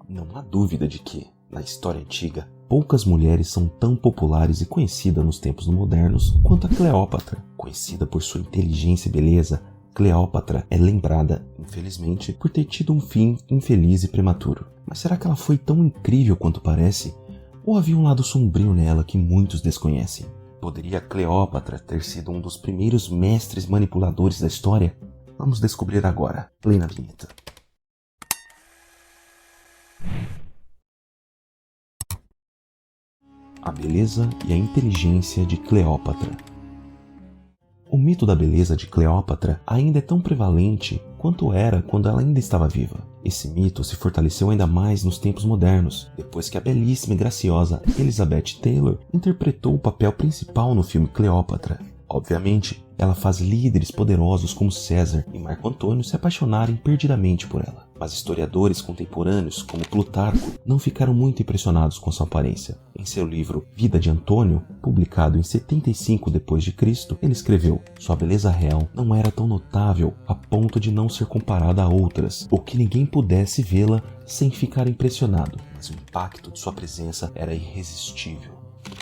Não há dúvida de que, na história antiga, poucas mulheres são tão populares e conhecidas nos tempos modernos quanto a Cleópatra. Conhecida por sua inteligência e beleza, Cleópatra é lembrada, infelizmente, por ter tido um fim infeliz e prematuro. Mas será que ela foi tão incrível quanto parece? Ou havia um lado sombrio nela que muitos desconhecem? Poderia Cleópatra ter sido um dos primeiros mestres manipuladores da história? Vamos descobrir agora. Play na vinheta. A beleza e a inteligência de Cleópatra. O mito da beleza de Cleópatra ainda é tão prevalente quanto era quando ela ainda estava viva. Esse mito se fortaleceu ainda mais nos tempos modernos, depois que a belíssima e graciosa Elizabeth Taylor interpretou o papel principal no filme Cleópatra. Obviamente, ela faz líderes poderosos como César e Marco Antônio se apaixonarem perdidamente por ela. Mas historiadores contemporâneos, como Plutarco, não ficaram muito impressionados com sua aparência. Em seu livro Vida de Antônio, publicado em 75 d.C., ele escreveu: sua beleza real não era tão notável a ponto de não ser comparada a outras, ou que ninguém pudesse vê-la sem ficar impressionado, mas o impacto de sua presença era irresistível.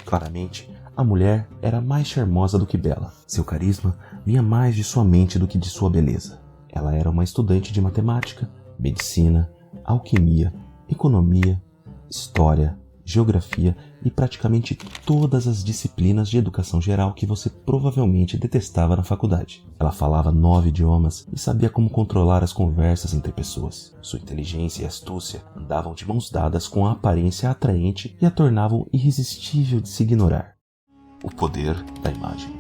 Claramente, a mulher era mais charmosa do que bela. Seu carisma vinha mais de sua mente do que de sua beleza. Ela era uma estudante de matemática, medicina, alquimia, economia, história, geografia e praticamente todas as disciplinas de educação geral que você provavelmente detestava na faculdade. Ela falava 9 idiomas e sabia como controlar as conversas entre pessoas. Sua inteligência e astúcia andavam de mãos dadas com a aparência atraente e a tornavam irresistível de se ignorar. O poder da imagem.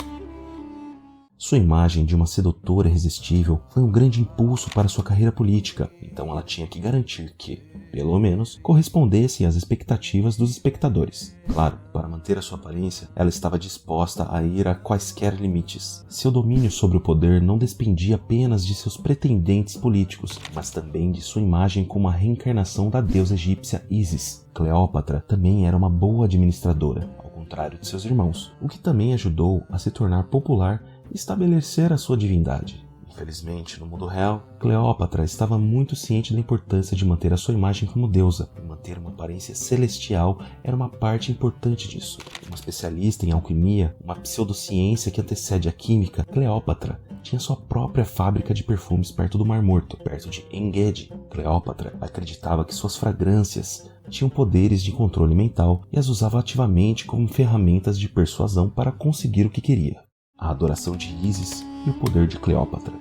Sua imagem de uma sedutora irresistível foi um grande impulso para sua carreira política, então ela tinha que garantir que, pelo menos, correspondessem às expectativas dos espectadores. Claro, para manter a sua aparência, ela estava disposta a ir a quaisquer limites. Seu domínio sobre o poder não dependia apenas de seus pretendentes políticos, mas também de sua imagem como a reencarnação da deusa egípcia Ísis. Cleópatra também era uma boa administradora, ao contrário de seus irmãos, o que também ajudou a se tornar popular e estabelecer a sua divindade. Infelizmente, no mundo real, Cleópatra estava muito ciente da importância de manter a sua imagem como deusa, e manter uma aparência celestial era uma parte importante disso. Uma especialista em alquimia, uma pseudociência que antecede a química, Cleópatra tinha sua própria fábrica de perfumes perto do Mar Morto, perto de En-Gedi. Cleópatra acreditava que suas fragrâncias tinham poderes de controle mental e as usava ativamente como ferramentas de persuasão para conseguir o que queria. A adoração de Ísis e o poder de Cleópatra.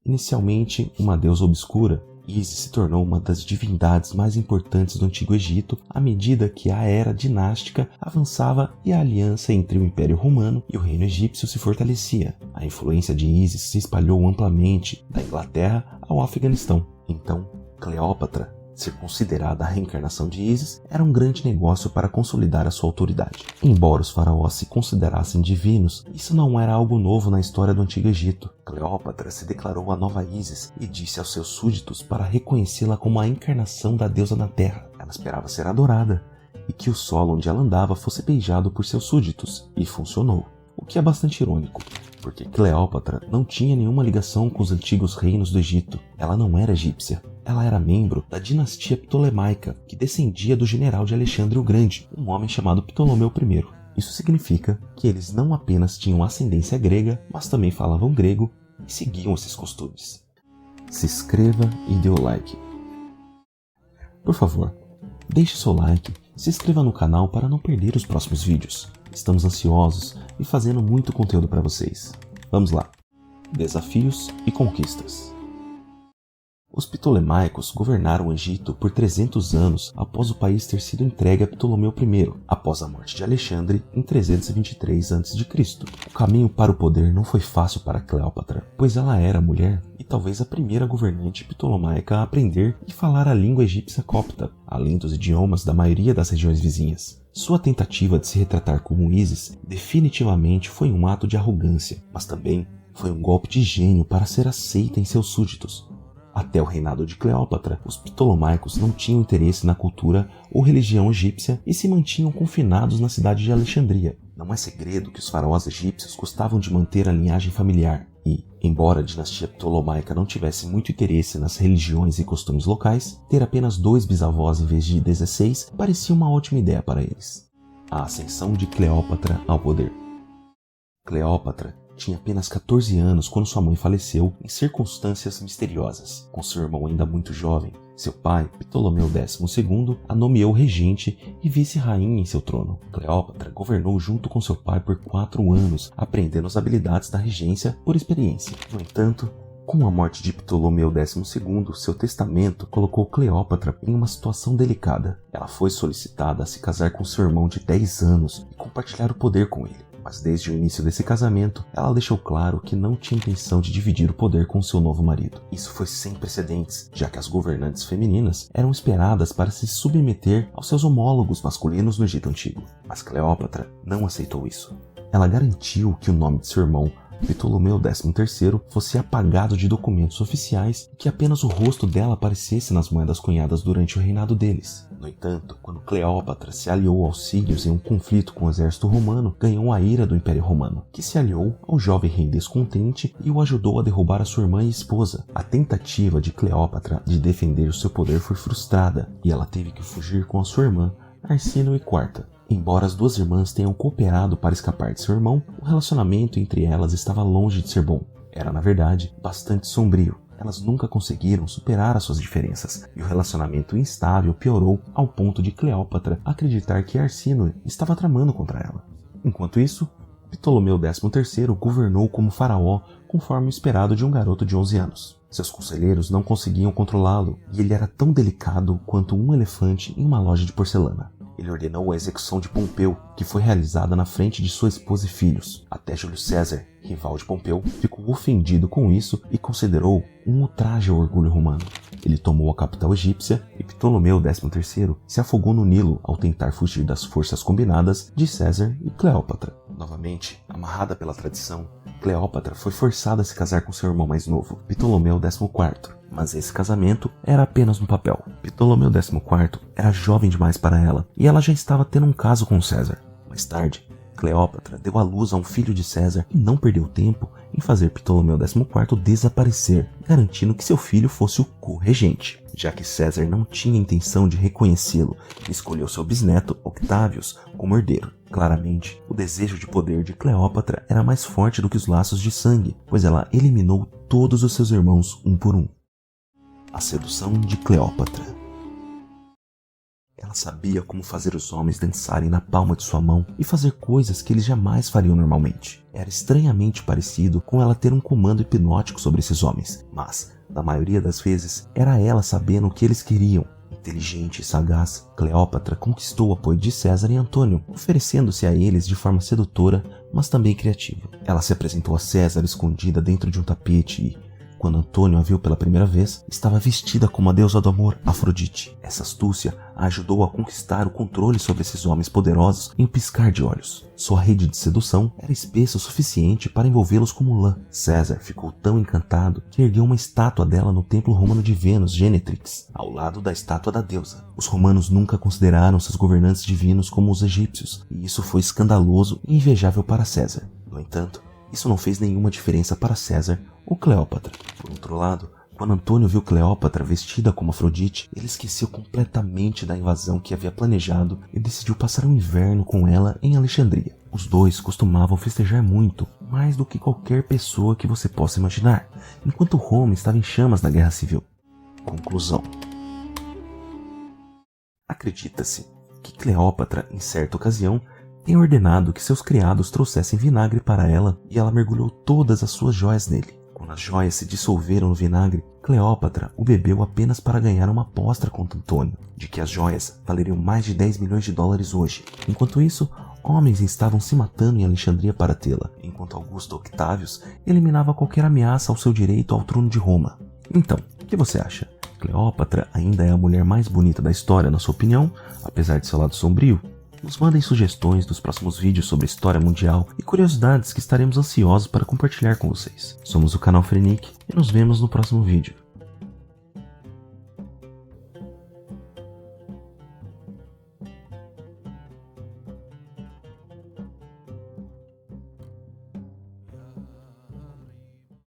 Inicialmente uma deusa obscura, Ísis se tornou uma das divindades mais importantes do Antigo Egito à medida que a era dinástica avançava e a aliança entre o Império Romano e o Reino Egípcio se fortalecia. A influência de Ísis se espalhou amplamente da Inglaterra ao Afeganistão. Então, Cleópatra, ser considerada a reencarnação de Ísis, era um grande negócio para consolidar a sua autoridade. Embora os faraós se considerassem divinos, isso não era algo novo na história do Antigo Egito. Cleópatra se declarou a nova Ísis e disse aos seus súditos para reconhecê-la como a encarnação da deusa na terra. Ela esperava ser adorada e que o solo onde ela andava fosse beijado por seus súditos, e funcionou. O que é bastante irônico, porque Cleópatra não tinha nenhuma ligação com os antigos reinos do Egito. Ela não era egípcia. Ela era membro da dinastia ptolemaica, que descendia do general de Alexandre o Grande, um homem chamado Ptolomeu I. Isso significa que eles não apenas tinham ascendência grega, mas também falavam grego e seguiam esses costumes. Se inscreva e dê o like. Por favor, deixe seu like, se inscreva no canal para não perder os próximos vídeos. Estamos ansiosos e fazendo muito conteúdo para vocês. Vamos lá. Desafios e conquistas. Os ptolemaicos governaram o Egito por 300 anos após o país ter sido entregue a Ptolomeu I, após a morte de Alexandre em 323 a.C. O caminho para o poder não foi fácil para Cleópatra, pois ela era mulher e talvez a primeira governante ptolomaica a aprender e falar a língua egípcia copta, além dos idiomas da maioria das regiões vizinhas. Sua tentativa de se retratar como Ísis definitivamente foi um ato de arrogância, mas também foi um golpe de gênio para ser aceita em seus súditos. Até o reinado de Cleópatra, os ptolomaicos não tinham interesse na cultura ou religião egípcia e se mantinham confinados na cidade de Alexandria. Não é segredo que os faraós egípcios gostavam de manter a linhagem familiar e, embora a dinastia ptolomaica não tivesse muito interesse nas religiões e costumes locais, ter apenas 2 bisavós em vez de 16 parecia uma ótima ideia para eles. A ascensão de Cleópatra ao poder. Cleópatra tinha apenas 14 anos quando sua mãe faleceu em circunstâncias misteriosas. Com seu irmão ainda muito jovem, seu pai, Ptolomeu XII, a nomeou regente e vice-rainha em seu trono. Cleópatra governou junto com seu pai por 4 anos, aprendendo as habilidades da regência por experiência. No entanto, com a morte de Ptolomeu XII, seu testamento colocou Cleópatra em uma situação delicada. Ela foi solicitada a se casar com seu irmão de 10 anos e compartilhar o poder com ele. Mas desde o início desse casamento, ela deixou claro que não tinha intenção de dividir o poder com seu novo marido. Isso foi sem precedentes, já que as governantes femininas eram esperadas para se submeter aos seus homólogos masculinos no Egito Antigo. Mas Cleópatra não aceitou isso. Ela garantiu que o nome de seu irmão, Ptolomeu XIII, fosse apagado de documentos oficiais e que apenas o rosto dela aparecesse nas moedas cunhadas durante o reinado deles. No entanto, quando Cleópatra se aliou aos sírios em um conflito com o exército romano, ganhou a ira do Império Romano, que se aliou ao jovem rei descontente e o ajudou a derrubar a sua irmã e esposa. A tentativa de Cleópatra de defender o seu poder foi frustrada e ela teve que fugir com a sua irmã, Arsínoe IV. Embora as 2 irmãs tenham cooperado para escapar de seu irmão, o relacionamento entre elas estava longe de ser bom. Era, na verdade, bastante sombrio. Elas nunca conseguiram superar as suas diferenças, e o relacionamento instável piorou ao ponto de Cleópatra acreditar que Arsínoe estava tramando contra ela. Enquanto isso, Ptolomeu XIII governou como faraó conforme o esperado de um garoto de 11 anos. Seus conselheiros não conseguiam controlá-lo, e ele era tão delicado quanto um elefante em uma loja de porcelana. Ele ordenou a execução de Pompeu, que foi realizada na frente de sua esposa e filhos. Até Júlio César, rival de Pompeu, ficou ofendido com isso e considerou um ultraje ao orgulho romano. Ele tomou a capital egípcia e Ptolomeu XIII se afogou no Nilo ao tentar fugir das forças combinadas de César e Cleópatra. Novamente, amarrada pela tradição, Cleópatra foi forçada a se casar com seu irmão mais novo, Ptolomeu XIV. Mas esse casamento era apenas no papel. Ptolomeu XIV era jovem demais para ela e ela já estava tendo um caso com César. Mais tarde, Cleópatra deu à luz a um filho de César e não perdeu tempo em fazer Ptolomeu XIV desaparecer, garantindo que seu filho fosse o co-regente. Já que César não tinha intenção de reconhecê-lo, escolheu seu bisneto, Octávius, como herdeiro. Claramente, o desejo de poder de Cleópatra era mais forte do que os laços de sangue, pois ela eliminou todos os seus irmãos um por um. A sedução de Cleópatra. Ela sabia como fazer os homens dançarem na palma de sua mão e fazer coisas que eles jamais fariam normalmente. Era estranhamente parecido com ela ter um comando hipnótico sobre esses homens, mas, na maioria das vezes, era ela sabendo o que eles queriam. Inteligente e sagaz, Cleópatra conquistou o apoio de César e Antônio, oferecendo-se a eles de forma sedutora, mas também criativa. Ela se apresentou a César escondida dentro de um tapete e, quando Antônio a viu pela primeira vez, estava vestida como a deusa do amor, Afrodite. Essa astúcia a ajudou a conquistar o controle sobre esses homens poderosos em um piscar de olhos. Sua rede de sedução era espessa o suficiente para envolvê-los como lã. César ficou tão encantado que ergueu uma estátua dela no templo romano de Vênus, Gênetrix, ao lado da estátua da deusa. Os romanos nunca consideraram seus governantes divinos como os egípcios, e isso foi escandaloso e invejável para César. No entanto, isso não fez nenhuma diferença para César ou Cleópatra. Por outro lado, quando Antônio viu Cleópatra vestida como Afrodite, ele esqueceu completamente da invasão que havia planejado e decidiu passar o inverno com ela em Alexandria. Os dois costumavam festejar muito, mais do que qualquer pessoa que você possa imaginar, enquanto Roma estava em chamas na Guerra Civil. Conclusão. Acredita-se que Cleópatra, em certa ocasião, tem ordenado que seus criados trouxessem vinagre para ela e ela mergulhou todas as suas joias nele. Quando as joias se dissolveram no vinagre, Cleópatra o bebeu apenas para ganhar uma aposta contra Antônio, de que as joias valeriam mais de 10 milhões de dólares hoje. Enquanto isso, homens estavam se matando em Alexandria para tê-la, enquanto Augusto Octavius eliminava qualquer ameaça ao seu direito ao trono de Roma. Então, o que você acha? Cleópatra ainda é a mulher mais bonita da história, na sua opinião, apesar de seu lado sombrio? Nos mandem sugestões dos próximos vídeos sobre história mundial e curiosidades que estaremos ansiosos para compartilhar com vocês. Somos o canal Frenic e nos vemos no próximo vídeo.